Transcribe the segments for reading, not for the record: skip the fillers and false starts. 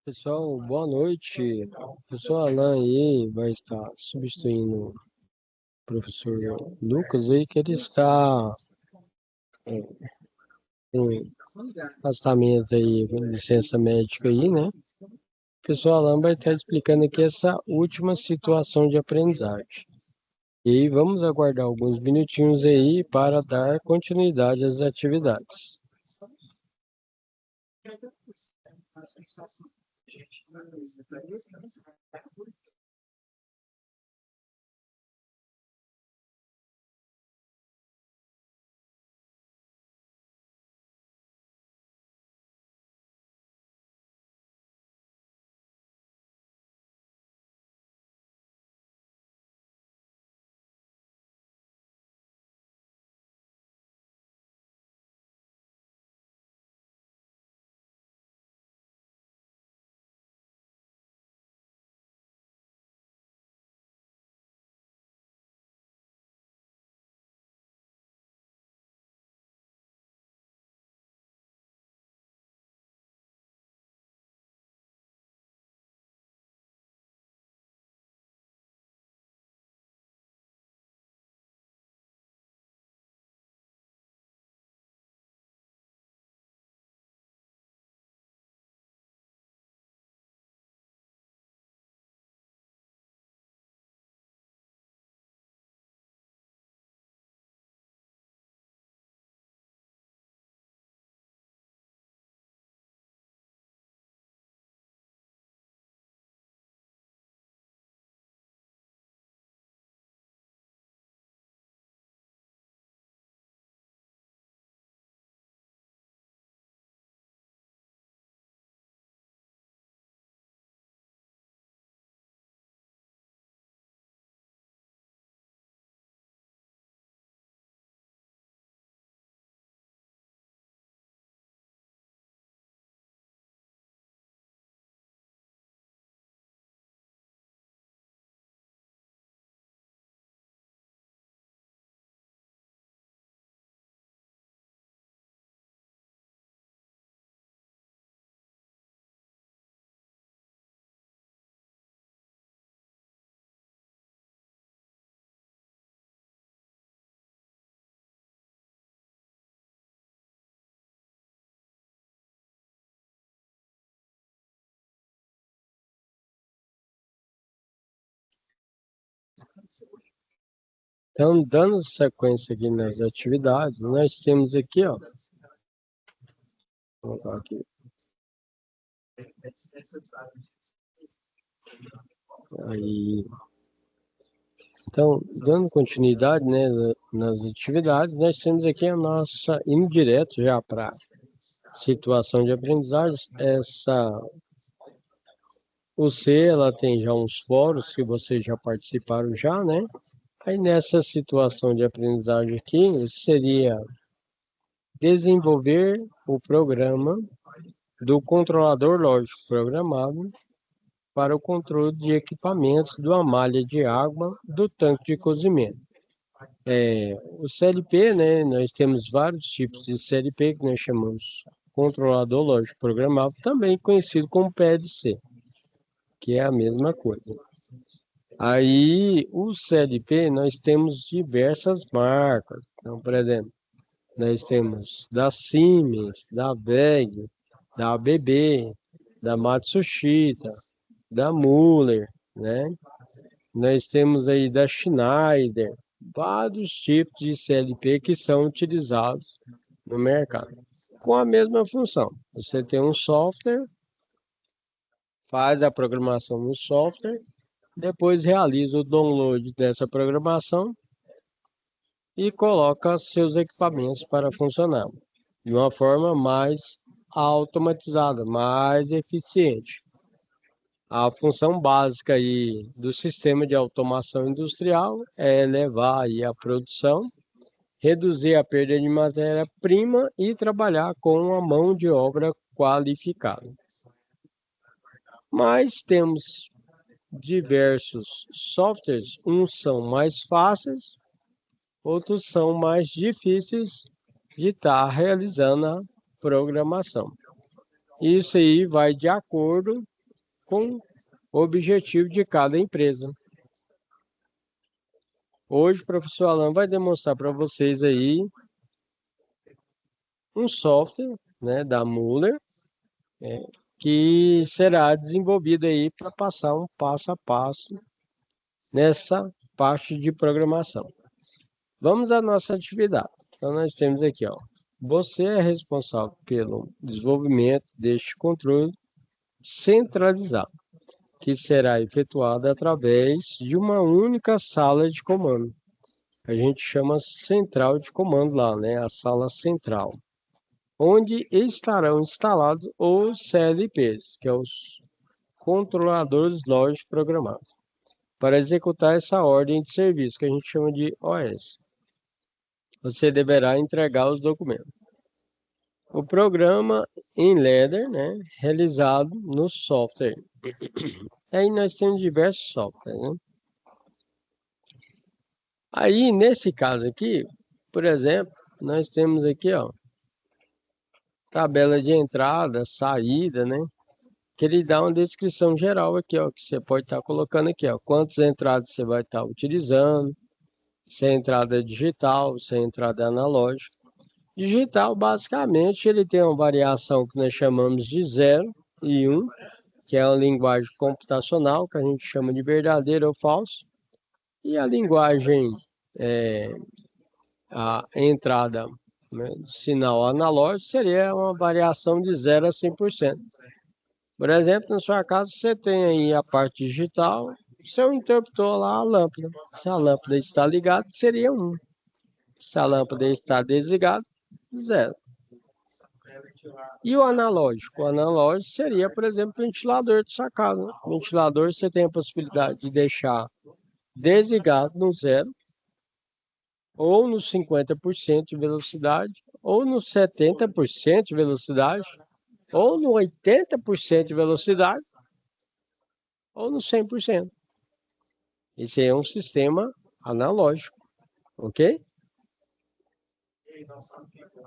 Pessoal, boa noite. O professor Alan aí vai estar substituindo o professor Lucas aí, que ele está em afastamento aí, com licença médica aí, né? O professor Alan vai estar explicando aqui essa última situação de aprendizagem. E aí vamos aguardar alguns minutinhos aí para dar continuidade às atividades. Então, dando sequência aqui nas atividades, nós temos aqui, ó, vou colocar aqui, aí. Então, dando continuidade, né, nas atividades, nós temos aqui a nossa, indo direto já para situação de aprendizagem, o C, ela tem já uns fóruns que vocês já participaram já, né? Aí nessa situação de aprendizagem aqui, seria desenvolver o programa do controlador lógico programado para o controle de equipamentos da malha de água do tanque de cozimento. O CLP, né, nós temos vários tipos de CLP que nós chamamos controlador lógico programável, também conhecido como PLC, que é a mesma coisa. Aí, o CLP, nós temos diversas marcas. Então, por exemplo, nós temos da Siemens, da WEG, da ABB, da Matsushita, da Muller, né? Nós temos aí da Schneider, vários tipos de CLP que são utilizados no mercado, com a mesma função. Você tem um software, faz a programação no software, depois realiza o download dessa programação e coloca seus equipamentos para funcionar de uma forma mais automatizada, mais eficiente. A função básica aí do sistema de automação industrial é elevar aí a produção, reduzir a perda de matéria-prima e trabalhar com a mão de obra qualificada. Mas temos diversos softwares, uns são mais fáceis, outros são mais difíceis de realizando a programação. Isso aí vai de acordo com o objetivo de cada empresa. Hoje o professor Alan vai demonstrar para vocês aí um software, né, da Muller, que será desenvolvido aí para passar um passo a passo nessa parte de programação. Vamos à nossa atividade. Então nós temos aqui, ó, você é responsável pelo desenvolvimento deste controle centralizado, que será efetuado através de uma única sala de comando. A gente chama central de comando lá, né? A sala central, onde estarão instalados os CLPs, que é os controladores lógicos programados, para executar essa ordem de serviço, que a gente chama de OS. Você deverá entregar os documentos. O programa em Ladder, né, realizado no software. Aí nós temos diversos softwares, né? Aí, nesse caso aqui, por exemplo, nós temos aqui, ó, tabela de entrada, saída, né? Que ele dá uma descrição geral aqui, ó, que você pode estar colocando aqui, ó, quantas entradas você vai estar utilizando, se é entrada digital, se é entrada analógica. Digital, basicamente, ele tem uma variação que nós chamamos de 0 e 1, que é uma linguagem computacional, que a gente chama de verdadeiro ou falso. E a linguagem, a entrada, né, sinal analógico, seria uma variação de 0 a 100%. Por exemplo, na sua casa, você tem aí a parte digital, seu interruptor lá, a lâmpada. Se a lâmpada está ligada, seria 1. Se a lâmpada está desligada, 0. E o analógico? O analógico seria, por exemplo, o ventilador de sua casa. O ventilador você tem a possibilidade de deixar desligado no 0, ou no 50% de velocidade, ou no 70% de velocidade, ou no 80% de velocidade, ou no 100%. Esse é um sistema analógico, ok?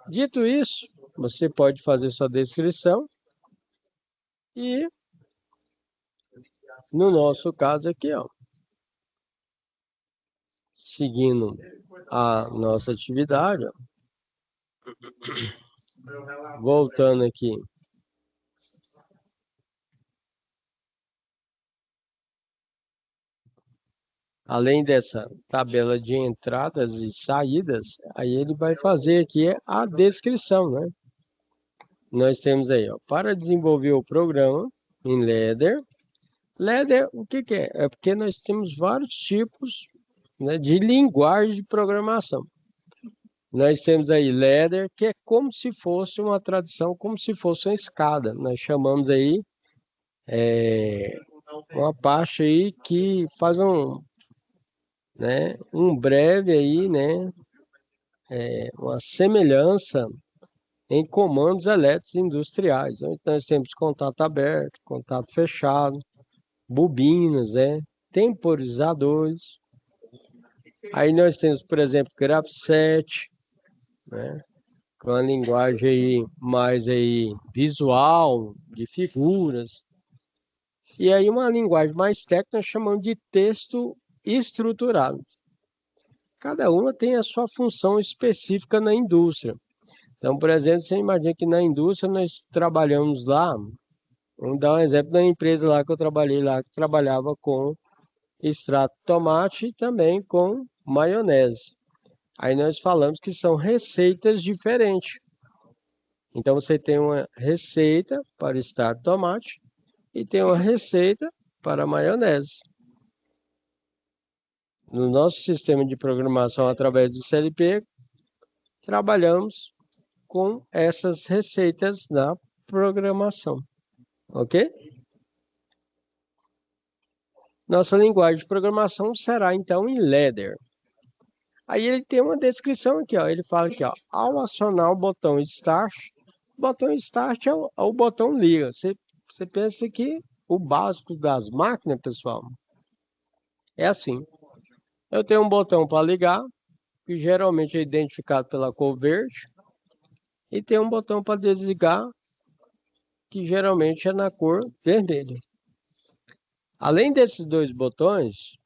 Dito isso, você pode fazer sua descrição e, no nosso caso aqui, ó, seguindo a nossa atividade, ó, voltando aqui. Além dessa tabela de entradas e saídas, aí ele vai fazer aqui a descrição, né? Nós temos aí, ó, para desenvolver o programa em Ladder. Ladder, o que que é? É porque nós temos vários tipos, né, de linguagem de programação. Nós temos aí Ladder, que é como se fosse uma tradução, como se fosse uma escada. Nós chamamos aí uma parte aí que faz um breve aí, né, uma semelhança em comandos elétricos industriais. Então, nós temos contato aberto, contato fechado, bobinas, temporizadores. Aí nós temos, por exemplo, Graph7, né, com a linguagem aí mais aí visual, de figuras. E aí uma linguagem mais técnica nós chamamos de texto estruturado. Cada uma tem a sua função específica na indústria. Então, por exemplo, você imagina que na indústria nós trabalhamos lá, vamos dar um exemplo da empresa lá que eu trabalhei lá, que trabalhava com extrato de tomate e também com maionese. Aí nós falamos que são receitas diferentes. Então, você tem uma receita para extrato de tomate e tem uma receita para maionese. No nosso sistema de programação, através do CLP, trabalhamos com essas receitas na programação, ok? Nossa linguagem de programação será, então, em Ladder. Aí ele tem uma descrição aqui, ó. Ele fala aqui, ó, ao acionar o botão Start é o botão liga. Você pensa que o básico das máquinas, pessoal, é assim. Eu tenho um botão para ligar, que geralmente é identificado pela cor verde, e tem um botão para desligar, que geralmente é na cor vermelha. Além desses dois botões,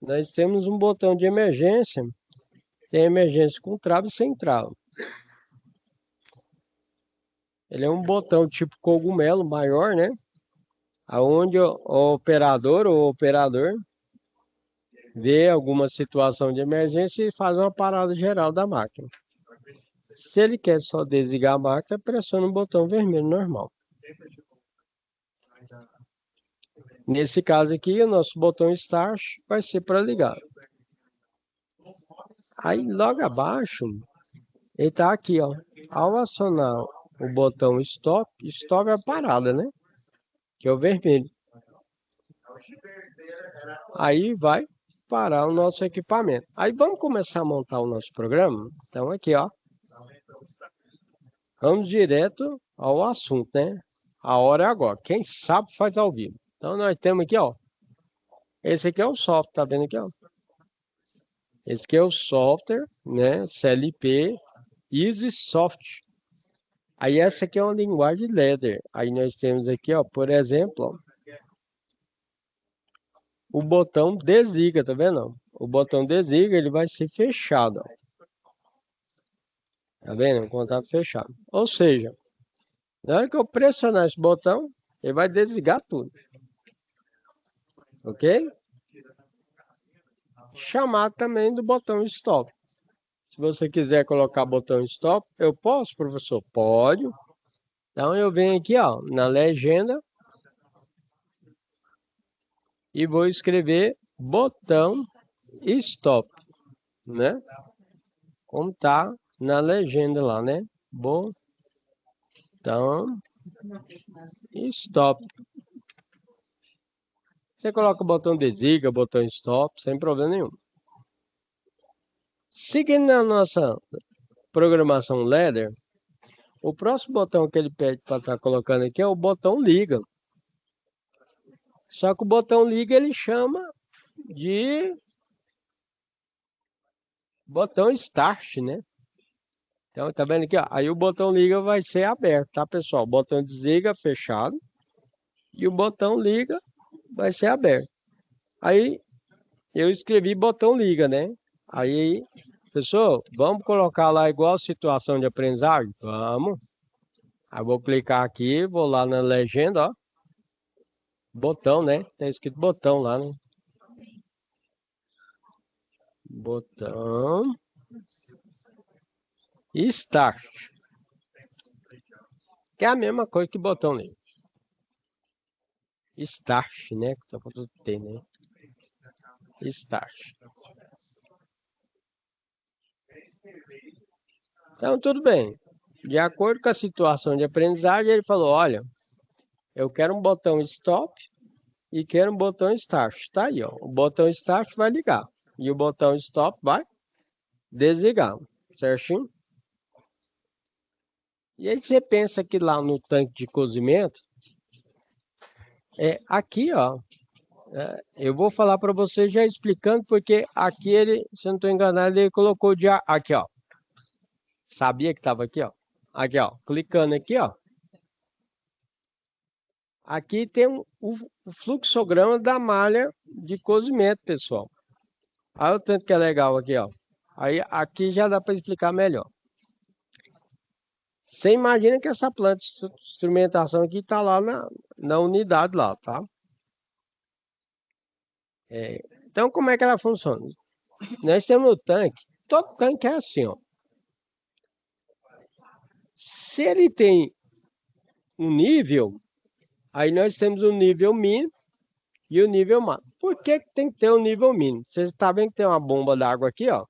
nós temos um botão de emergência. Tem emergência com trava e sem trava. Ele é um botão tipo cogumelo maior, né? Aonde o operador ou operador vê alguma situação de emergência e faz uma parada geral da máquina. Se ele quer só desligar a máquina, pressiona o botão vermelho normal. Nesse caso aqui, o nosso botão Start vai ser para ligar. Aí logo abaixo, ele está aqui, ó. Ao acionar o botão Stop, Stop é a parada, né? Que é o vermelho. Aí vai parar o nosso equipamento. Aí vamos começar a montar o nosso programa? Então aqui, ó. Vamos direto ao assunto, né? A hora é agora. Quem sabe faz ao vivo. Então nós temos aqui, ó. Esse aqui é o software, tá vendo aqui, ó? Esse aqui é o software, né? CLP EasySoft. Aí essa aqui é uma linguagem Ladder. Aí nós temos aqui, ó, por exemplo, ó, o botão desliga, tá vendo? O botão desliga, ele vai ser fechado, ó. Tá vendo? O contato fechado. Ou seja, na hora que eu pressionar esse botão, ele vai desligar tudo. Ok? Chamado também do botão Stop. Se você quiser colocar botão Stop, eu posso, professor? Pode. Então eu venho aqui, ó, na legenda e vou escrever botão Stop, né? Como tá na legenda lá, né? Botão Stop. Você coloca o botão desliga, botão Stop, sem problema nenhum. Seguindo na nossa programação Ladder, o próximo botão que ele pede para estar colocando aqui é o botão liga. Só que o botão liga ele chama de botão start, né? Então, tá vendo aqui, ó? Aí o botão liga vai ser aberto, tá, pessoal? O botão desliga, fechado. E o botão liga vai ser aberto. Aí, eu escrevi botão liga, né? Aí, pessoal, vamos colocar lá igual situação de aprendizagem? Vamos. Aí, eu vou clicar aqui, vou lá na legenda, ó. Botão, né? Tá escrito botão lá, né? Botão. Start. Que é a mesma coisa que botão liga. Start, né? Só falta T, né? Start. Então, tudo bem. De acordo com a situação de aprendizagem, ele falou, olha, eu quero um botão stop e quero um botão start. Tá aí, ó. O botão start vai ligar e o botão stop vai desligar, certinho? E aí você pensa que lá no tanque de cozimento, aqui, ó, eu vou falar para você já explicando, porque aqui ele, se eu não estou enganado, ele colocou de aqui, ó. Sabia que estava aqui, ó. Aqui, ó. Clicando aqui, ó. Aqui tem o fluxograma da malha de cozimento, pessoal. Olha o tanto que é legal aqui, ó. Aí aqui já dá para explicar melhor. Você imagina que essa planta de instrumentação aqui está lá na unidade lá, tá? Então, como é que ela funciona? Nós temos o tanque. Todo tanque é assim, ó. Se ele tem um nível, aí nós temos o nível mínimo e o nível máximo. Por que tem que ter o nível mínimo? Você está vendo que tem uma bomba d'água aqui, ó.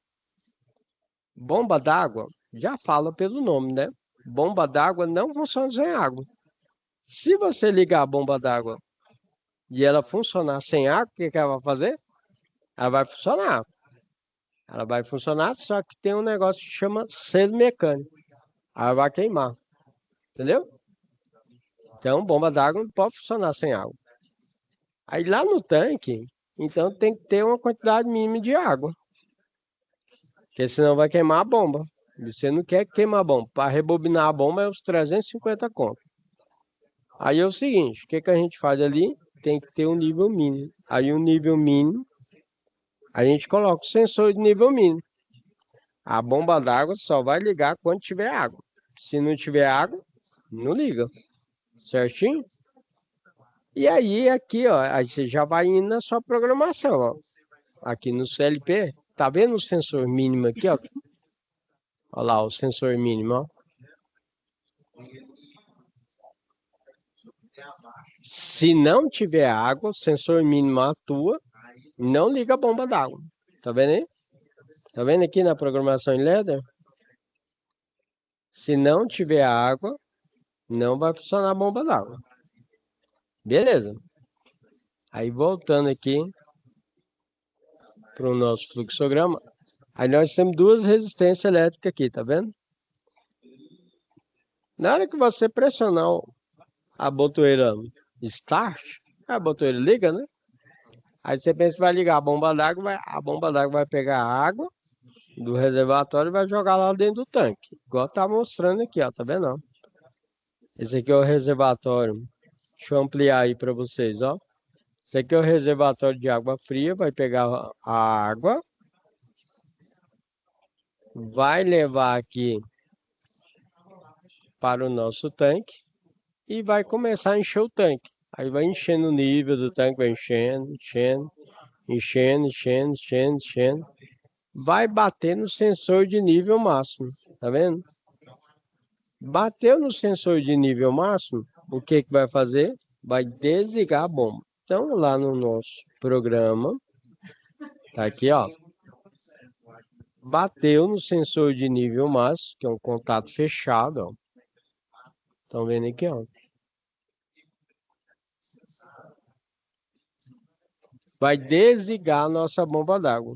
Bomba d'água, já fala pelo nome, né? Bomba d'água não funciona sem água. Se você ligar a bomba d'água e ela funcionar sem água, o que ela vai fazer? Ela vai funcionar. Ela vai funcionar, só que tem um negócio que chama selo mecânico. Ela vai queimar. Entendeu? Então, bomba d'água não pode funcionar sem água. Aí lá no tanque, então tem que ter uma quantidade mínima de água. Porque senão vai queimar a bomba. Você não quer queimar a bomba. Para rebobinar a bomba é uns 350 conto. Aí é o seguinte, o que a gente faz ali? tem que ter um nível mínimo. Aí o nível mínimo, a gente coloca o sensor de nível mínimo. A bomba d'água só vai ligar quando tiver água. Se não tiver água, não liga. Certinho? E aí, aqui, ó, aí você já vai indo na sua programação, ó. Aqui no CLP, tá vendo o sensor mínimo aqui, ó? Olha lá, o sensor mínimo, ó. Se não tiver água, o sensor mínimo atua, não liga a bomba d'água. Tá vendo aí? Tá vendo aqui na programação em Ladder? Se não tiver água, não vai funcionar a bomba d'água. Beleza. Aí voltando aqui para o nosso fluxograma, aí nós temos duas resistências elétricas aqui, tá vendo? Na hora que você pressionar a botoeira Start, a botoeira liga, né? Aí você pensa que vai ligar a bomba d'água vai pegar a água do reservatório e vai jogar lá dentro do tanque. Igual tá mostrando aqui, ó, tá vendo? Ó? Esse aqui é o reservatório. Deixa eu ampliar aí para vocês, ó. Esse aqui é o reservatório de água fria, vai pegar a água, vai levar aqui para o nosso tanque e vai começar a encher o tanque. Aí vai enchendo o nível do tanque, vai enchendo, enchendo, enchendo, enchendo, enchendo, enchendo. Vai bater no sensor de nível máximo, tá vendo? Bateu no sensor de nível máximo, o que que vai fazer? Vai desligar a bomba. Então, lá no nosso programa, tá aqui, ó. Bateu no sensor de nível máximo, que é um contato fechado, ó. Estão vendo aqui, ó. Vai desligar a nossa bomba d'água.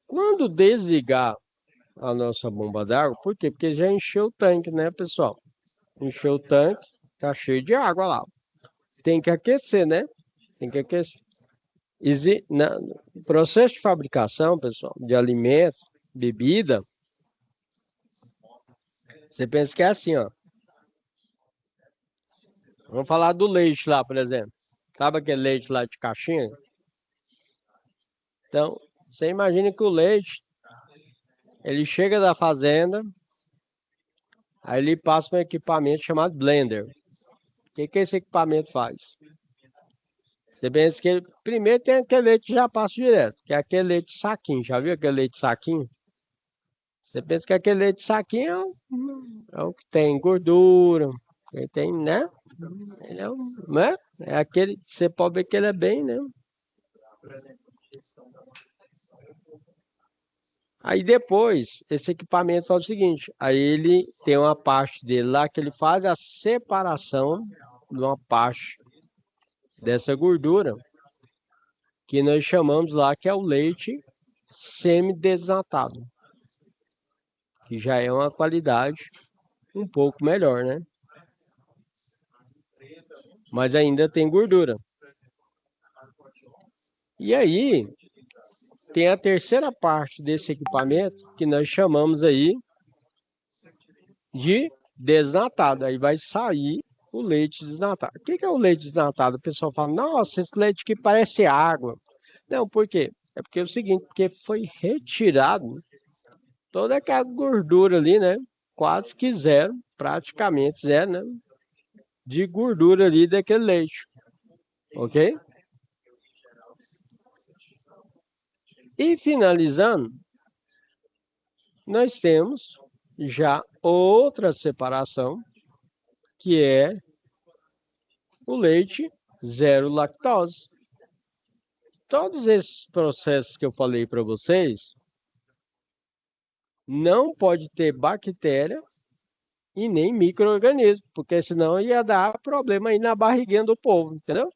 Quando desligar a nossa bomba d'água, por quê? Porque já encheu o tanque, né, pessoal? Encheu o tanque, tá cheio de água lá. Tem que aquecer, né? Tem que aquecer. No processo de fabricação, pessoal, de alimento, bebida, você pensa que é assim, ó. Vamos falar do leite lá, por exemplo. Sabe aquele leite lá de caixinha? Então, você imagina que o leite, ele chega da fazenda, aí ele passa um equipamento chamado blender. O que que esse equipamento faz? Você pensa que primeiro tem aquele leite que já passa direto, que é aquele leite de saquinho. Já viu aquele leite de saquinho? Você pensa que aquele leite de saquinho é o que tem gordura, que tem, né? Ele é, né? É aquele, você pode ver que ele é bem, né? Aí depois, esse equipamento faz o seguinte, aí ele tem uma parte dele lá que ele faz a separação de uma parte dessa gordura, que nós chamamos lá que é o leite semi-desnatado, que já é uma qualidade um pouco melhor, né? Mas ainda tem gordura. E aí, tem a terceira parte desse equipamento, que nós chamamos aí de desnatado. Aí vai sair o leite desnatado. O que é o leite desnatado? O pessoal fala, nossa, esse leite que parece água. Não, por quê? É porque é o seguinte, porque foi retirado toda aquela gordura ali, né? Quase que zero, praticamente zero, né? De gordura ali daquele leite. Ok? E finalizando, nós temos já outra separação, que é o leite zero lactose. Todos esses processos que eu falei para vocês, não pode ter bactéria e nem micro-organismo, porque senão ia dar problema aí na barriguinha do povo, entendeu?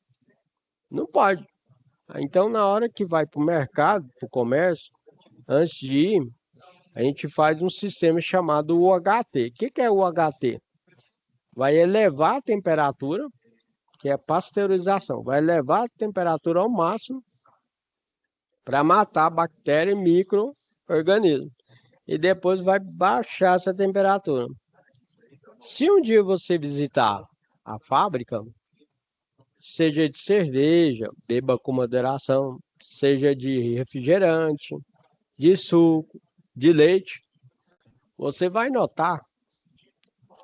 Não pode. Então, na hora que vai para o mercado, para o comércio, antes de ir, a gente faz um sistema chamado UHT. O que é o UHT? Vai elevar a temperatura, que é pasteurização, vai elevar a temperatura ao máximo para matar bactéria e micro-organismo. e depois vai baixar essa temperatura. Se um dia você visitar a fábrica, seja de cerveja, beba com moderação, seja de refrigerante, de suco, de leite, você vai notar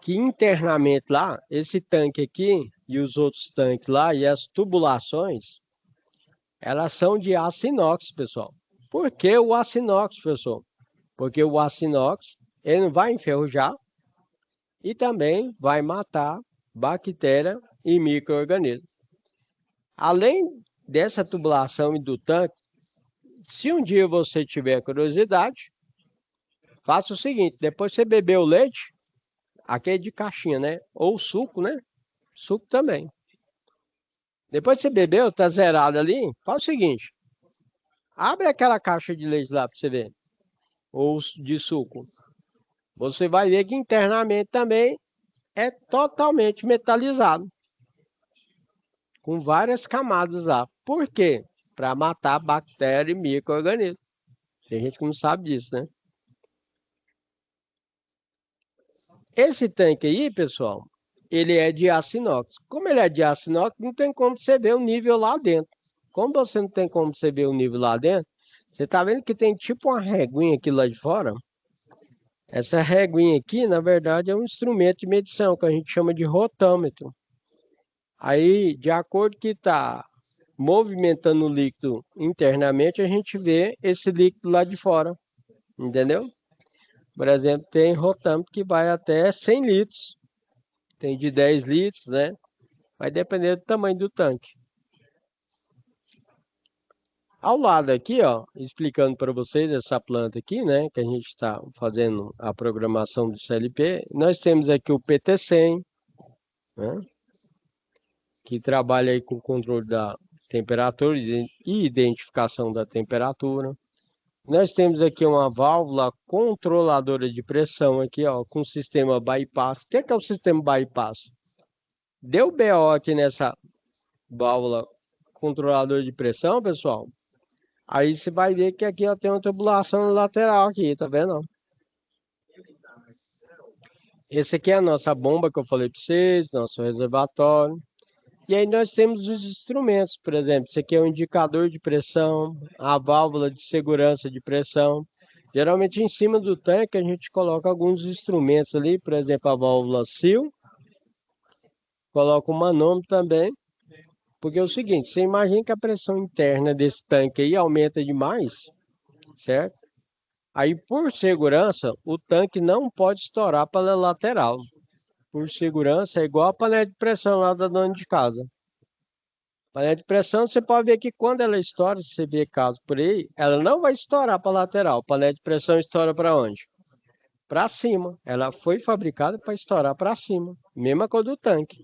que internamente lá, esse tanque aqui e os outros tanques lá e as tubulações, elas são de aço inox, pessoal. Por que o aço inox, pessoal? Porque o aço inox, ele não vai enferrujar e também vai matar bactéria e micro-organismos. Além dessa tubulação e do tanque, se um dia você tiver curiosidade, faça o seguinte, depois você beber o leite, aquele de caixinha, né? Ou suco, né? Suco também. Depois que você bebeu, tá zerado ali, faz o seguinte, abre aquela caixa de leite lá para você ver, ou de suco. Você vai ver que internamente também é totalmente metalizado, com várias camadas lá. Por quê? Para matar bactéria e micro-organismos. Tem gente que não sabe disso, né? Esse tanque aí, pessoal, ele é de aço inox. Como ele é de aço inox, não tem como você ver o nível lá dentro. Como você não tem como você ver o nível lá dentro, você está vendo que tem tipo uma reguinha aqui lá de fora? Essa reguinha aqui, na verdade, é um instrumento de medição que a gente chama de rotâmetro. Aí, de acordo que está movimentando o líquido internamente, a gente vê esse líquido lá de fora, entendeu? Por exemplo, tem rotâmetro que vai até 100 litros, tem de 10 litros, né? Vai depender do tamanho do tanque. Ao lado aqui, ó, explicando para vocês essa planta aqui, né, que a gente está fazendo a programação do CLP, nós temos aqui o PT100, né, que trabalha aí com o controle da temperatura e identificação da temperatura. Nós temos aqui uma válvula controladora de pressão aqui, ó, com sistema bypass. O que é o sistema bypass? Deu BO aqui nessa válvula controladora de pressão, pessoal. Aí você vai ver que aqui ó, tem uma tubulação lateral aqui, tá vendo? Esse aqui é a nossa bomba que eu falei para vocês, nosso reservatório. E aí nós temos os instrumentos, por exemplo, esse aqui é um indicador de pressão, a válvula de segurança de pressão. Geralmente em cima do tanque a gente coloca alguns instrumentos ali, por exemplo, a válvula SEAL, coloca o manômetro também, porque é o seguinte, você imagina que a pressão interna desse tanque aí aumenta demais, certo? Aí, por segurança, o tanque não pode estourar pela lateral. Por segurança, é igual a panela de pressão lá da dona de casa. Panela de pressão, você pode ver que quando ela estoura, se você vê caso por aí, ela não vai estourar para a lateral. Panela de pressão estoura para onde? Para cima. Ela foi fabricada para estourar para cima. Mesma coisa do tanque.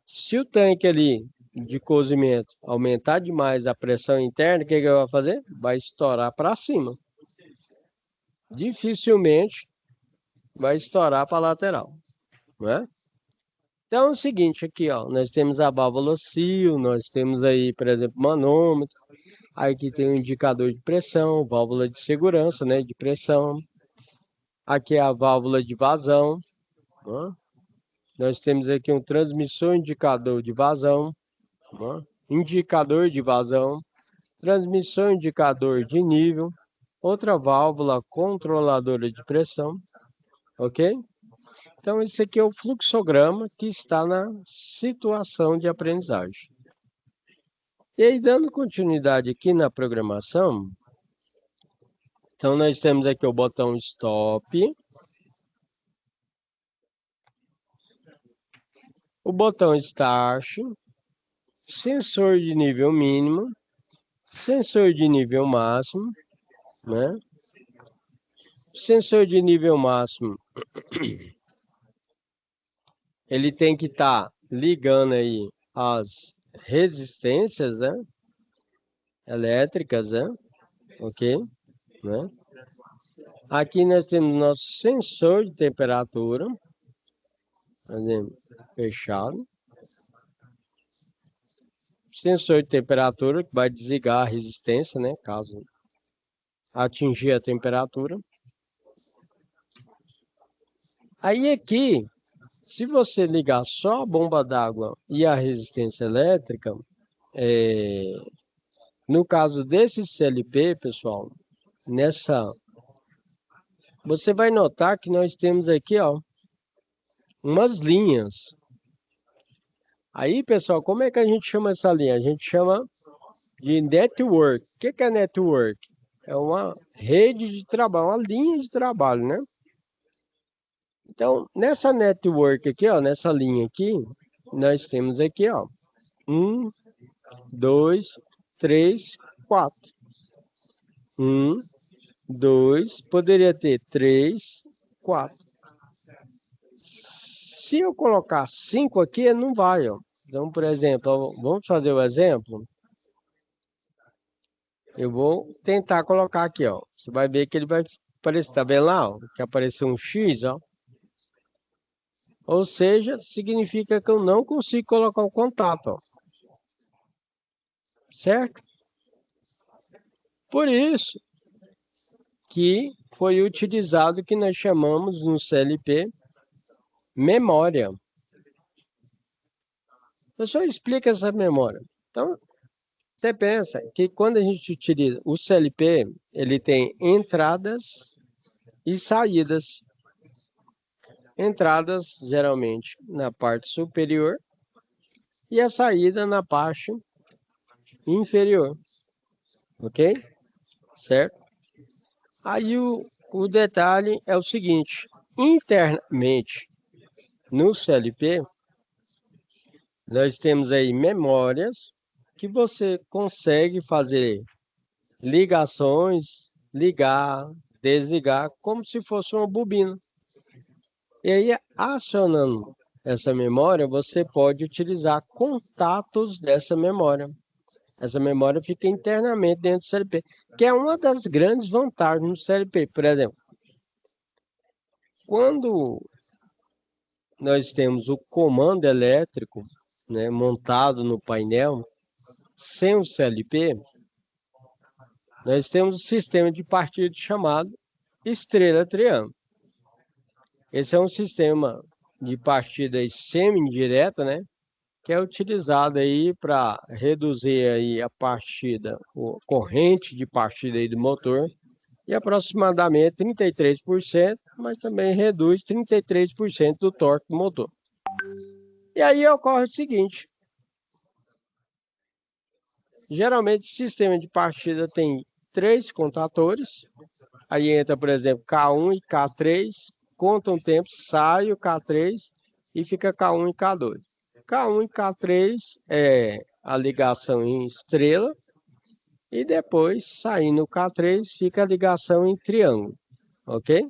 Se o tanque ali de cozimento aumentar demais a pressão interna, o que ele vai fazer? Vai estourar para cima. Dificilmente vai estourar para a lateral, né? Então é o seguinte, aqui ó, nós temos a válvula SEAL, nós temos aí, por exemplo, manômetro, aí aqui tem um indicador de pressão, válvula de segurança, né, de pressão. Aqui é a válvula de vazão, né? Nós temos aqui um transmissor indicador de vazão, né? Indicador de vazão, transmissor indicador de nível, outra válvula controladora de pressão, ok? Então, esse aqui é o fluxograma que está na situação de aprendizagem. E aí, dando continuidade aqui na programação, então nós temos aqui o botão Stop, o botão Start, sensor de nível mínimo, sensor de nível máximo, né? Sensor de nível máximo, ele tem que estar ligando aí as resistências, né? Elétricas, né? Ok? Né? Aqui nós temos nosso sensor de temperatura, fechado. Sensor de temperatura que vai desligar a resistência, né? Caso atingir a temperatura. Aí aqui, se você ligar só a bomba d'água e a resistência elétrica, no caso desse CLP, pessoal, você vai notar que nós temos aqui, ó, umas linhas. Aí, pessoal, como é que a gente chama essa linha? A gente chama de network. O que é network? É uma rede de trabalho, uma linha de trabalho, né? Então, nessa network aqui, ó, nessa linha aqui, nós temos aqui, ó, 1, 2, 3, 4. 1, 2, poderia ter 3, 4. Se eu colocar 5 aqui, não vai, ó. Então, por exemplo, ó, vamos fazer o exemplo. Eu vou tentar colocar aqui, ó. Você vai ver que ele vai aparecer, tá vendo lá, ó? Que apareceu um X, ó. Ou seja, significa que eu não consigo colocar o contato, ó. Certo? Por isso que foi utilizado o que nós chamamos no CLP memória. Eu só explico essa memória. Então, você pensa que quando a gente utiliza o CLP, ele tem entradas e saídas. Entradas geralmente na parte superior e a saída na parte inferior, ok? Certo? Aí o detalhe é o seguinte, internamente no CLP, nós temos aí memórias que você consegue fazer ligações, ligar, desligar, como se fosse uma bobina. E aí, acionando essa memória, você pode utilizar contatos dessa memória. Essa memória fica internamente dentro do CLP, que é uma das grandes vantagens do CLP. Por exemplo, quando nós temos o comando elétrico, né, montado no painel, sem o CLP, nós temos um sistema de partida chamado estrela-triângulo. Esse é um sistema de partida semi-indireta, né, que é utilizado aí para reduzir aí a partida, a corrente de partida aí do motor, e aproximadamente 33%, mas também reduz 33% do torque do motor. E aí ocorre o seguinte, geralmente o sistema de partida tem 3 contadores, aí entra, por exemplo, K1 e K3, conta um tempo, sai o K3 e fica K1 e K2. K1 e K3 é a ligação em estrela, e depois, saindo o K3, fica a ligação em triângulo, ok?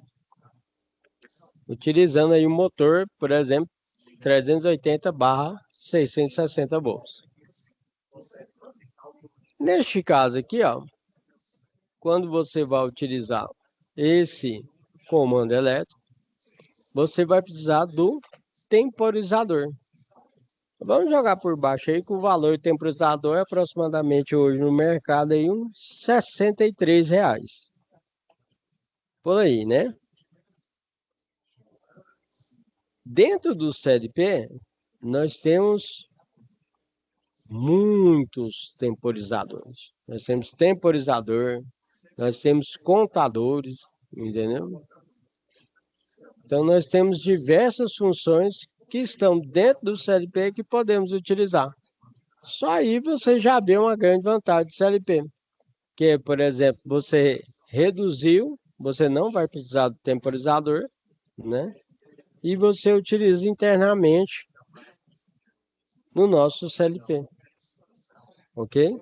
Utilizando aí o motor, por exemplo, 380/660 volts. Neste caso aqui, ó, quando você vai utilizar esse comando elétrico, você vai precisar do temporizador. Vamos jogar por baixo aí que o valor do temporizador é aproximadamente hoje no mercado aí uns R$ 63. Por aí, né? Dentro do CLP, nós temos muitos temporizadores. Nós temos temporizador, nós temos contadores, entendeu? Então, nós temos diversas funções que estão dentro do CLP que podemos utilizar. Só aí você já vê uma grande vantagem do CLP, que, por exemplo, você reduziu, você não vai precisar do temporizador, né? E você utiliza internamente no nosso CLP, ok?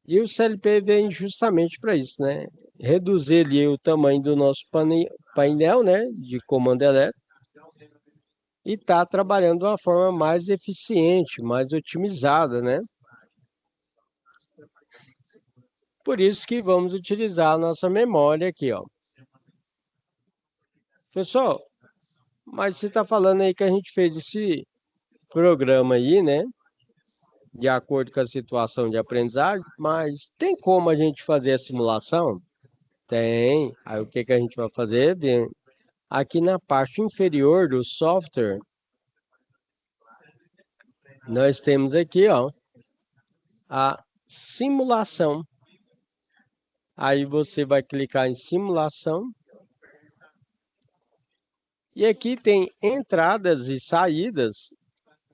E o CLP vem justamente para isso, né? Reduzir ali o tamanho do nosso painel, né, de comando elétrico, e tá trabalhando de uma forma mais eficiente, mais otimizada, né? Por isso que vamos utilizar a nossa memória aqui, ó. Pessoal, mas você está falando aí que a gente fez esse programa aí, né? De acordo com a situação de aprendizagem, mas tem como a gente fazer a simulação? Tem. Aí o que que a gente vai fazer? aqui na parte inferior do software, nós temos aqui, ó, a simulação. Aí você vai clicar em simulação. E aqui tem entradas e saídas.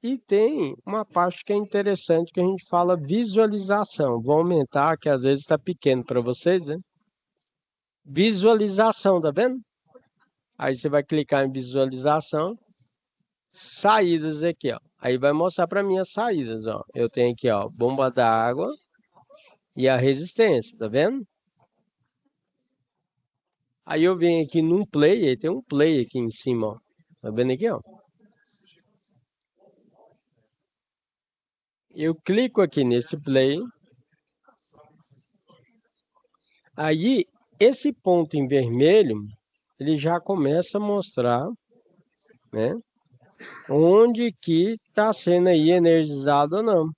E tem uma parte que é interessante que a gente fala visualização. Vou aumentar, que às vezes está pequeno para vocês, né? Visualização, tá vendo? Aí você vai clicar em visualização. Saídas aqui, ó. Aí vai mostrar para mim as saídas, ó. Eu tenho aqui, ó, bomba d'água e a resistência, tá vendo? Aí eu venho aqui num play, aí tem um play aqui em cima, ó. Tá vendo aqui, ó? Eu clico aqui nesse play. Aí, esse ponto em vermelho, ele já começa a mostrar, né, onde que está sendo aí energizado ou não,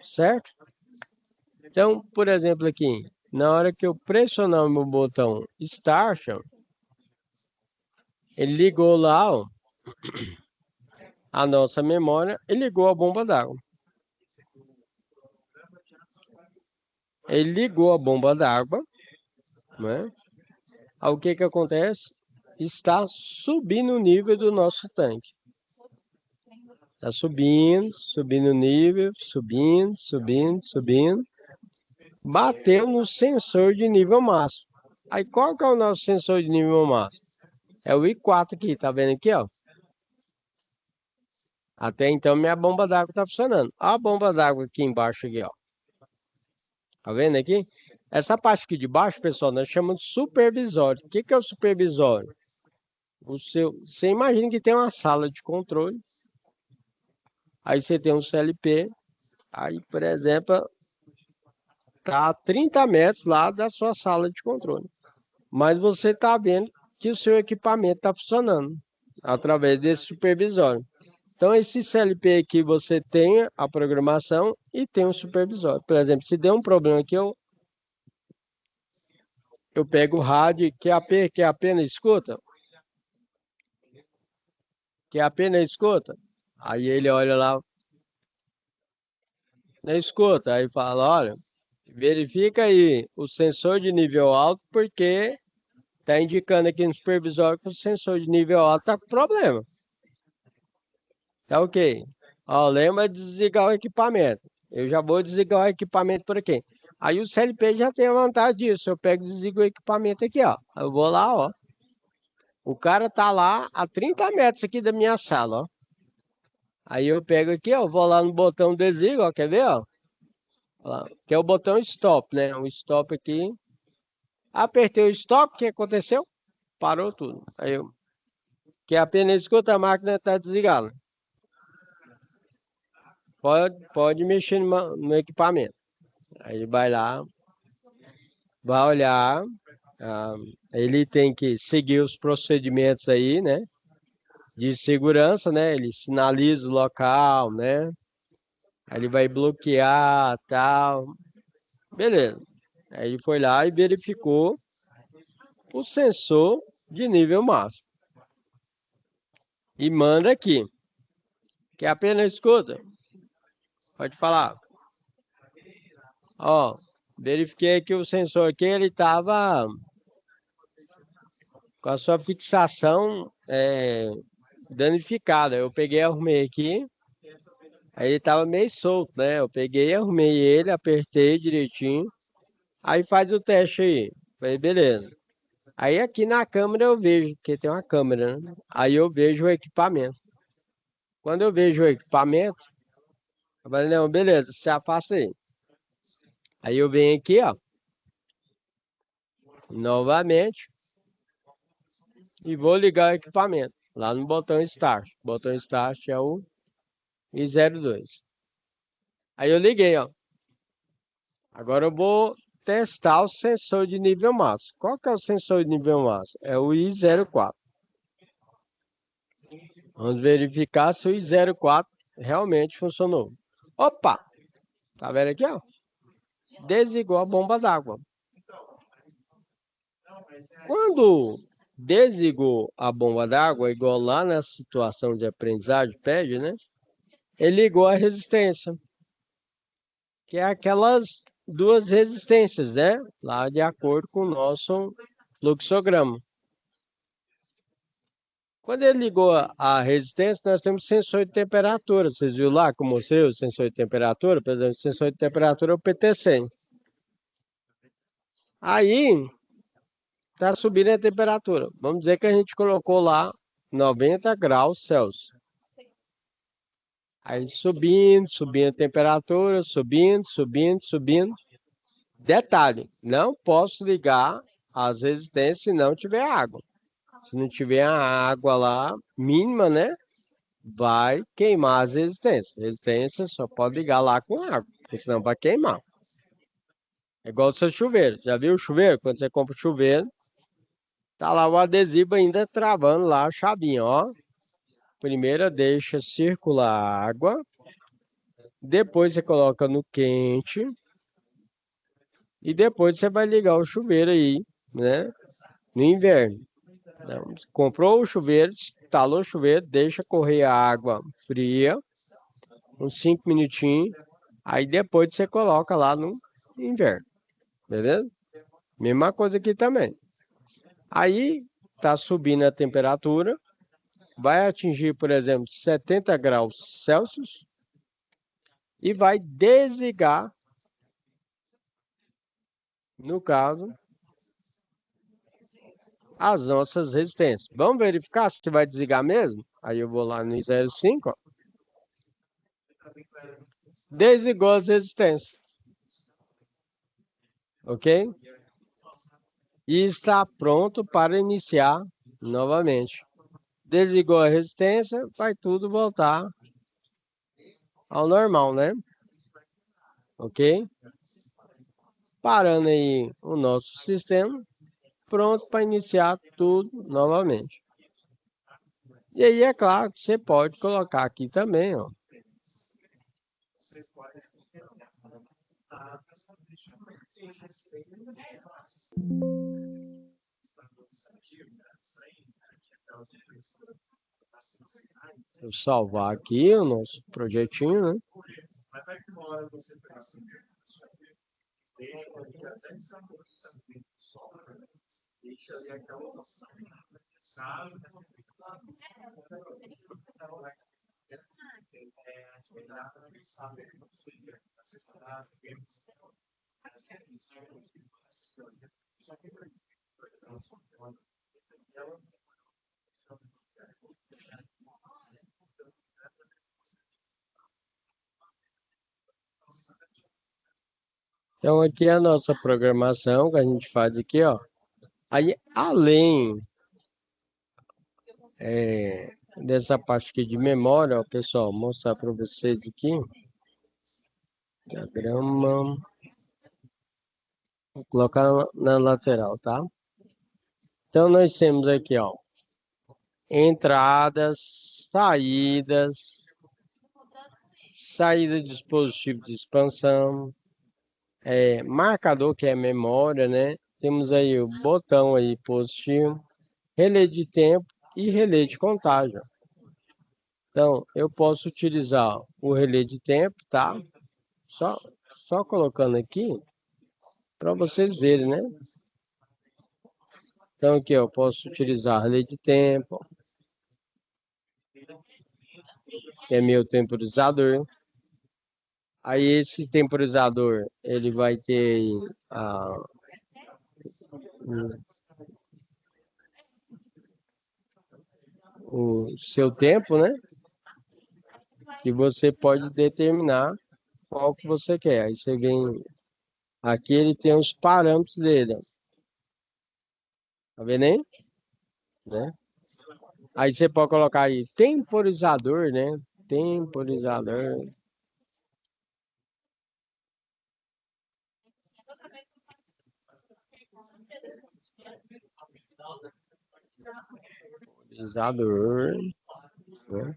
certo? Então, por exemplo, aqui, na hora que eu pressionar o meu botão Start, ó, ele ligou lá, ó, a nossa memória e ligou a bomba d'água. Ele ligou a bomba d'água, né? Aí o que que acontece? Está subindo o nível do nosso tanque. Está subindo, subindo o nível, subindo, subindo, subindo. Bateu no sensor de nível máximo. Aí qual que é o nosso sensor de nível máximo? É o I4 aqui, tá vendo aqui, ó? Até então minha bomba d'água tá funcionando. Olha a bomba d'água aqui embaixo aqui, ó. Tá vendo aqui? Essa parte aqui de baixo, pessoal, nós chamamos de supervisório. O que que é o supervisório? Você imagina que tem uma sala de controle. Aí você tem um CLP. Aí, por exemplo, tá a 30 metros lá da sua sala de controle. Mas você está vendo que o seu equipamento está funcionando através desse supervisório. Então, esse CLP aqui você tem a programação e tem o supervisório. Por exemplo, se der um problema aqui, eu pego o rádio, que apenas escuta, que apenas escuta. Aí ele olha lá, na escuta, aí fala, olha, verifica aí o sensor de nível alto, porque está indicando aqui no supervisório que o sensor de nível alto está com problema. Tá ok. Ó, lembra de desligar o equipamento. Eu já vou desligar o equipamento por aqui. Aí o CLP já tem a vantagem disso. Eu pego e desligo o equipamento aqui, ó. Eu vou lá, ó. O cara tá lá a 30 metros aqui da minha sala, ó. Aí eu pego aqui, ó. Vou lá no botão desliga, ó. Quer ver, ó? Que é o botão stop, né? O stop aqui. Apertei o stop, o que aconteceu? Parou tudo. Aí eu. Que apenas escuta, a máquina tá desligada. Pode mexer no equipamento. Aí vai lá, vai olhar, ah, ele tem que seguir os procedimentos aí, né? De segurança, né? Ele sinaliza o local, né? Aí ele vai bloquear, tal. Beleza. Aí ele foi lá e verificou o sensor de nível máximo. E manda aqui. Que apenas escuta. Pode falar. Ó, verifiquei que o sensor aqui, ele estava com a sua fixação danificada. Eu peguei, arrumei aqui. Aí ele tava meio solto, né? Eu peguei, arrumei ele, apertei direitinho. Aí faz o teste aí. Falei, beleza. Aí aqui na câmera eu vejo, porque tem uma câmera, né? Aí eu vejo o equipamento. Quando eu vejo o equipamento, eu falei, não, beleza, se afasta aí. Aí eu venho aqui, ó, novamente, e vou ligar o equipamento. Lá no botão Start. O botão Start é o I02. Aí eu liguei, ó. Agora eu vou testar o sensor de nível máximo. Qual que é o sensor de nível máximo? É o I04. Vamos verificar se o I04 realmente funcionou. Opa! Tá vendo aqui, ó? Desligou a bomba d'água. Quando desligou a bomba d'água, igual lá na situação de aprendizagem pede, né? Ele ligou a resistência, que é aquelas duas resistências, né? Lá de acordo com o nosso fluxograma. Quando ele ligou a resistência, nós temos sensor de temperatura. Vocês viram lá como eu mostrei o sensor de temperatura? Por exemplo, o sensor de temperatura é o PT100. Aí, está subindo a temperatura. Vamos dizer que a gente colocou lá 90 graus Celsius. Aí subindo a temperatura, subindo. Detalhe, não posso ligar as resistências se não tiver água. Se não tiver a água lá, mínima, né? Vai queimar as resistências. Resistência só pode ligar lá com água, porque senão vai queimar. É igual o seu chuveiro. Já viu o chuveiro? Quando você compra o chuveiro, tá lá o adesivo ainda travando lá a chavinha, ó. Primeiro deixa circular a água, depois você coloca no quente e depois você vai ligar o chuveiro aí, né? No inverno. Então, comprou o chuveiro, instalou o chuveiro, deixa correr a água fria, uns 5 minutinhos, aí depois você coloca lá no inverno, beleza? Mesma coisa aqui também. Aí tá subindo a temperatura, vai atingir, por exemplo, 70 graus Celsius e vai desligar, no caso, as nossas resistências. Vamos verificar se vai desligar mesmo? Aí eu vou lá no 05, ó. Desligou as resistências. Ok? E está pronto para iniciar novamente. Desligou a resistência, vai tudo voltar ao normal, né? Ok? Parando aí o nosso sistema, pronto para iniciar tudo novamente. E aí é claro que você pode colocar aqui também, ó. Vou salvar aqui o nosso projetinho, né? Então aqui é a nossa programação que a gente faz aqui, ó. Aí, além dessa parte aqui de memória, ó, pessoal, vou mostrar para vocês aqui. Diagrama. Vou colocar na lateral, tá? Então nós temos aqui, ó, entradas, saída de dispositivo de expansão, marcador que é memória, né? Temos aí o botão aí positivo, relé de tempo e relé de contagem. Então, eu posso utilizar o relé de tempo, tá? Só colocando aqui para vocês verem, né? Então, aqui eu posso utilizar relé de tempo, que é meu temporizador. Aí esse temporizador, ele vai ter o seu tempo, né? Que você pode determinar qual que você quer. Aí você vem aqui, ele tem os parâmetros dele, ó. Tá vendo aí? Né? Aí você pode colocar aí temporizador, né? Temporizador. Temporizador, né?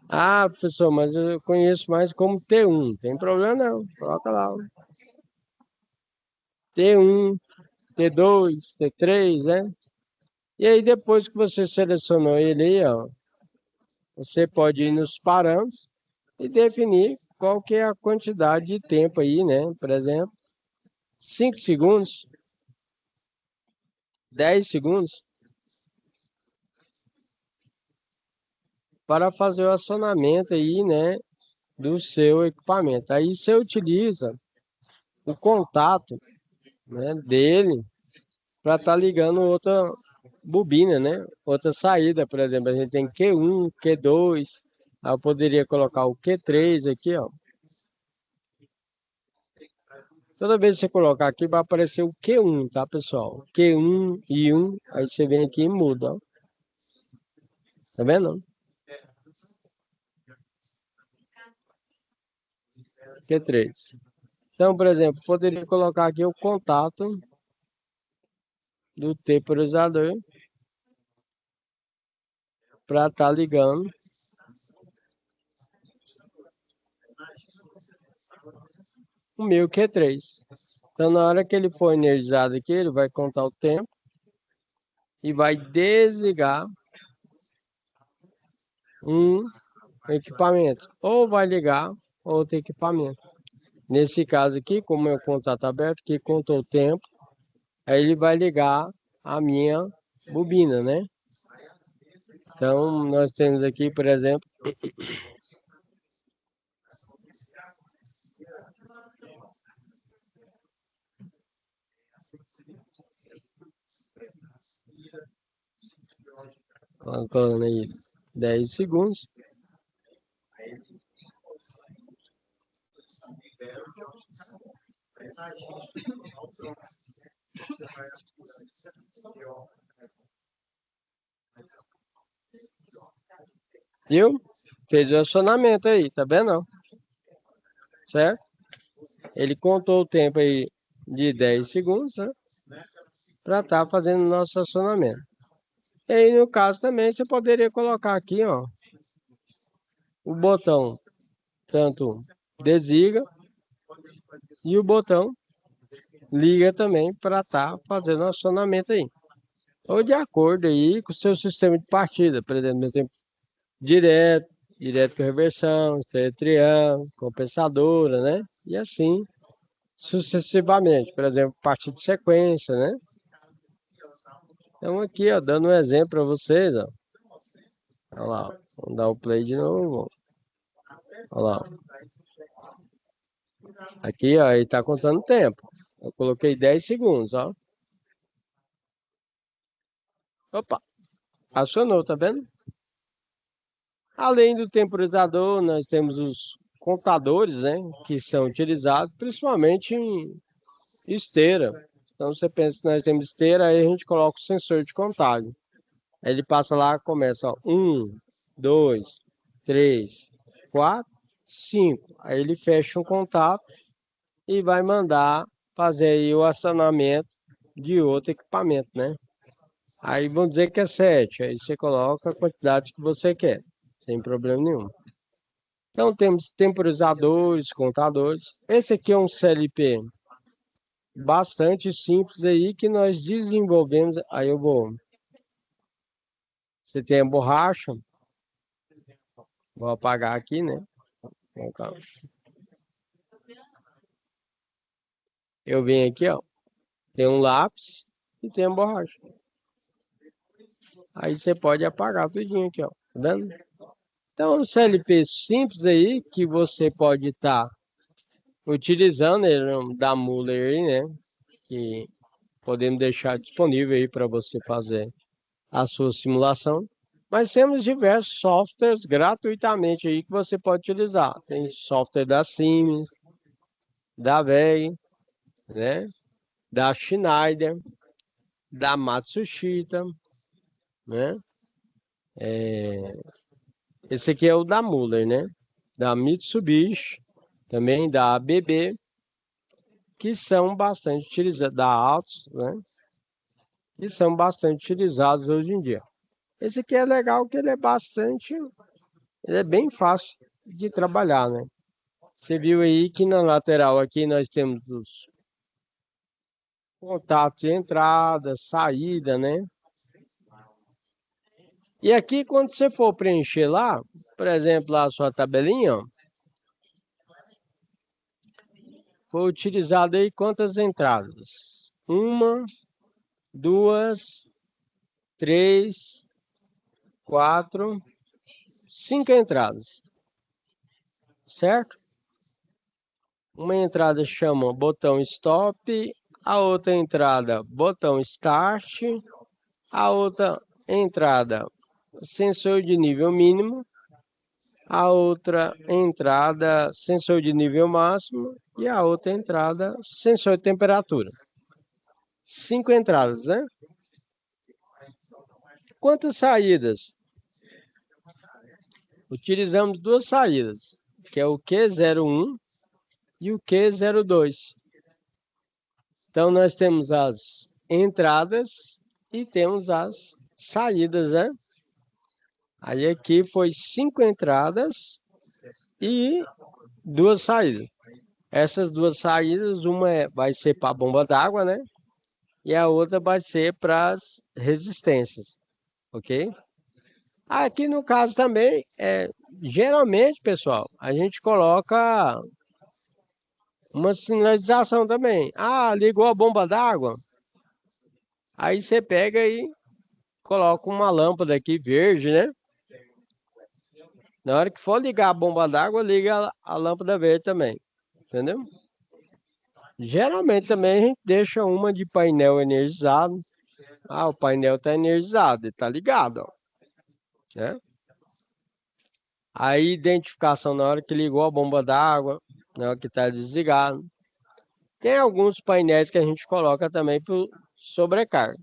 Ah, professor, mas eu conheço mais como T1. Tem problema não. Coloca lá, ó. T1, T2, T3, né? E aí, depois que você selecionou ele aí, ó, você pode ir nos parâmetros e definir qual que é a quantidade de tempo aí, né? Por exemplo, 5 segundos, 10 segundos, para fazer o acionamento aí, né, do seu equipamento. Aí você utiliza o contato, né, dele para estar ligando outra bobina, né? Outra saída, por exemplo, a gente tem Q1, Q2, aí eu poderia colocar o Q3 aqui, ó. Toda vez que você colocar aqui, vai aparecer o Q1, tá, pessoal? Q1 e 1, aí você vem aqui e muda, ó. Tá vendo? Q3. Então, por exemplo, poderia colocar aqui o contato do temporizador para estar ligando o meu Q3. Então, na hora que ele for energizado aqui, ele vai contar o tempo e vai desligar um equipamento, ou vai ligar outro equipamento. Nesse caso aqui, como é o contato aberto, que contou o tempo, aí ele vai ligar a minha bobina, né? Então, nós temos aqui, por exemplo, colocando aí 10 segundos. Viu? Fez o acionamento aí, tá vendo? Certo? Ele contou o tempo aí de 10 segundos, né? Para estar fazendo o nosso acionamento. E aí, no caso também, você poderia colocar aqui, ó, o botão tanto desliga e o botão liga também para estar fazendo o acionamento aí. Ou de acordo aí com o seu sistema de partida, por exemplo, eu tenho direto, direto com reversão, triângulo, compensadora, né? E assim sucessivamente, por exemplo, partida de sequência, né? Então aqui, ó, dando um exemplo para vocês, ó. Olha lá, vamos dar o play de novo. Olha lá. Aqui, ó, ele tá contando tempo. Eu coloquei 10 segundos, ó. Opa, acionou, tá vendo? Além do temporizador, nós temos os contadores, né, que são utilizados principalmente em esteira. Então você pensa que nós temos esteira, aí a gente coloca o sensor de contagem. Aí ele passa lá, começa, ó, 1, 2, 3, 4, 5. Aí ele fecha um contato e vai mandar fazer aí o acionamento de outro equipamento, né? Aí vão dizer que é 7, aí você coloca a quantidade que você quer, sem problema nenhum. Então temos temporizadores, contadores. Esse aqui é um CLP bastante simples aí que nós desenvolvemos. Aí eu vou. Você tem a borracha. Vou apagar aqui, né? Eu venho aqui, ó. Tem um lápis e tem a borracha. Aí você pode apagar tudinho aqui, ó. Tá vendo? Então, um CLP simples aí que você pode estar utilizando ele da Muller aí, né? Que podemos deixar disponível aí para você fazer a sua simulação. Mas temos diversos softwares gratuitamente aí que você pode utilizar. Tem software da Siemens, da WEG, né? Da Schneider, da Matsushita, né? Esse aqui é o da Muller, né? Da Mitsubishi, também da ABB, que são bastante utilizados, da Altos, né? Que são bastante utilizados hoje em dia. Esse aqui é legal que ele é bastante, ele é bem fácil de trabalhar, né? Você viu aí que na lateral aqui nós temos contato de entrada, saída, né? E aqui, quando você for preencher lá, por exemplo, lá a sua tabelinha, ó, foi utilizado aí quantas entradas? Uma, duas, três, quatro, cinco entradas, certo? Uma entrada chama botão stop, a outra entrada botão start, a outra entrada sensor de nível mínimo, a outra entrada sensor de nível máximo e a outra entrada sensor de temperatura. 5 entradas, né? Quantas saídas? Utilizamos duas saídas, que é o Q01 e o Q02. Então, nós temos as entradas e temos as saídas, né? Aí aqui foi 5 entradas e duas saídas. Essas duas saídas, uma vai ser para a bomba d'água, né? E a outra vai ser para as resistências, ok? Aqui no caso também, geralmente, pessoal, a gente coloca uma sinalização também. Ah, ligou a bomba d'água. Aí você pega e coloca uma lâmpada aqui verde, né? Na hora que for ligar a bomba d'água, liga a lâmpada verde também, entendeu? Geralmente também a gente deixa uma de painel energizado. Ah, o painel está energizado, ele está ligado, ó, né? Aí identificação na hora que ligou a bomba d'água, na hora que está desligado. Tem alguns painéis que a gente coloca também para sobrecarga.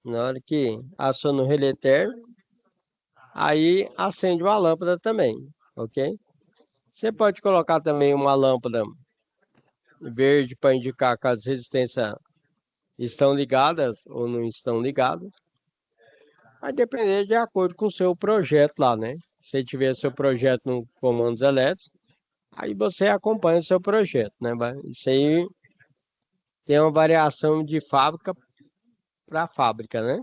Na hora que aciona o relé térmico, aí acende uma lâmpada também, ok? Você pode colocar também uma lâmpada verde para indicar que as resistências estão ligadas ou não estão ligadas. Vai depender de acordo com o seu projeto lá, né? Se tiver seu projeto no comandos elétricos, aí você acompanha o seu projeto, né? Isso aí tem uma variação de fábrica para fábrica, né?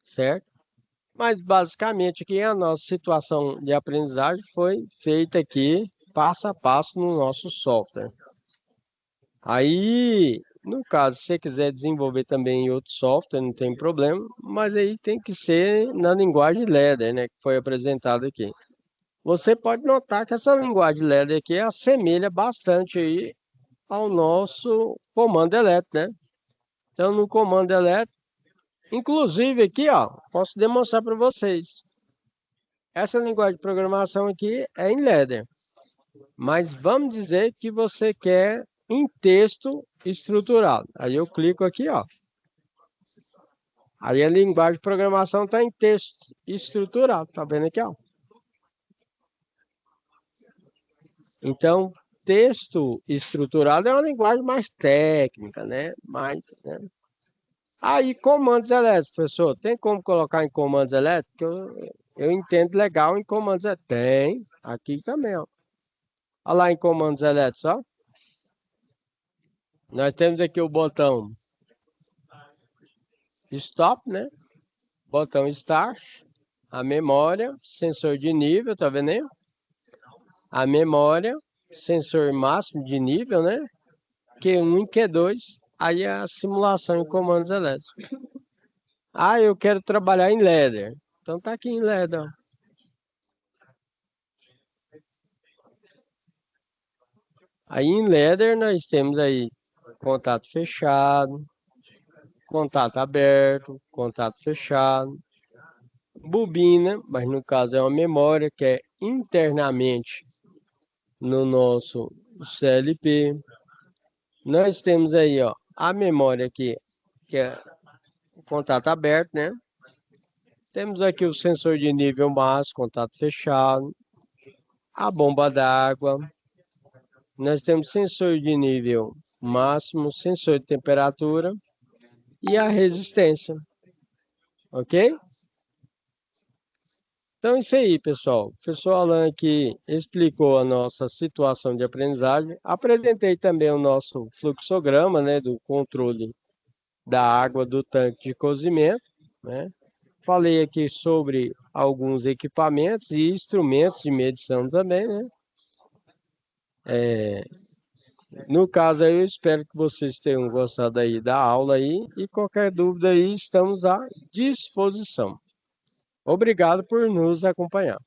Certo? Mas basicamente aqui a nossa situação de aprendizagem foi feita aqui passo a passo no nosso software. Aí, no caso, se você quiser desenvolver também em outro software, não tem problema, mas aí tem que ser na linguagem Ladder, né, que foi apresentado aqui. Você pode notar que essa linguagem Ladder aqui assemelha bastante aí ao nosso comando elétrico, né? Então, no comando elétrico, inclusive aqui, ó, posso demonstrar para vocês. Essa linguagem de programação aqui é em Ladder, mas vamos dizer que você quer em texto estruturado. Aí eu clico aqui, ó. Aí a linguagem de programação está em texto estruturado, tá vendo aqui, ó? Então, texto estruturado é uma linguagem mais técnica, né? Né? Aí, comandos elétricos, professor, tem como colocar em comandos elétricos? Eu entendo legal em comandos elétricos. Tem, aqui também, ó. Olha lá em comandos elétricos, ó. Nós temos aqui o botão Stop, né? Botão Start, a memória, sensor de nível, tá vendo aí? A memória, sensor máximo de nível, né? Q1 e Q2, aí a simulação em comandos elétricos. Ah, eu quero trabalhar em Ladder. Então tá aqui em Ladder, ó. Aí em Ladder nós temos aí contato fechado, contato aberto, contato fechado, bobina, mas no caso é uma memória que é internamente no nosso CLP. Nós temos aí, ó, a memória aqui, que é o contato aberto, né? Temos aqui o sensor de nível máximo, contato fechado, a bomba d'água. Nós temos sensor de nível máximo, sensor de temperatura e a resistência, ok? Então, é isso aí, pessoal. O professor Alan aqui explicou a nossa situação de aprendizagem. Apresentei também o nosso fluxograma, né, do controle da água do tanque de cozimento, né? Falei aqui sobre alguns equipamentos e instrumentos de medição também, né? No caso aí, eu espero que vocês tenham gostado aí da aula aí e qualquer dúvida aí, estamos à disposição. Obrigado por nos acompanhar.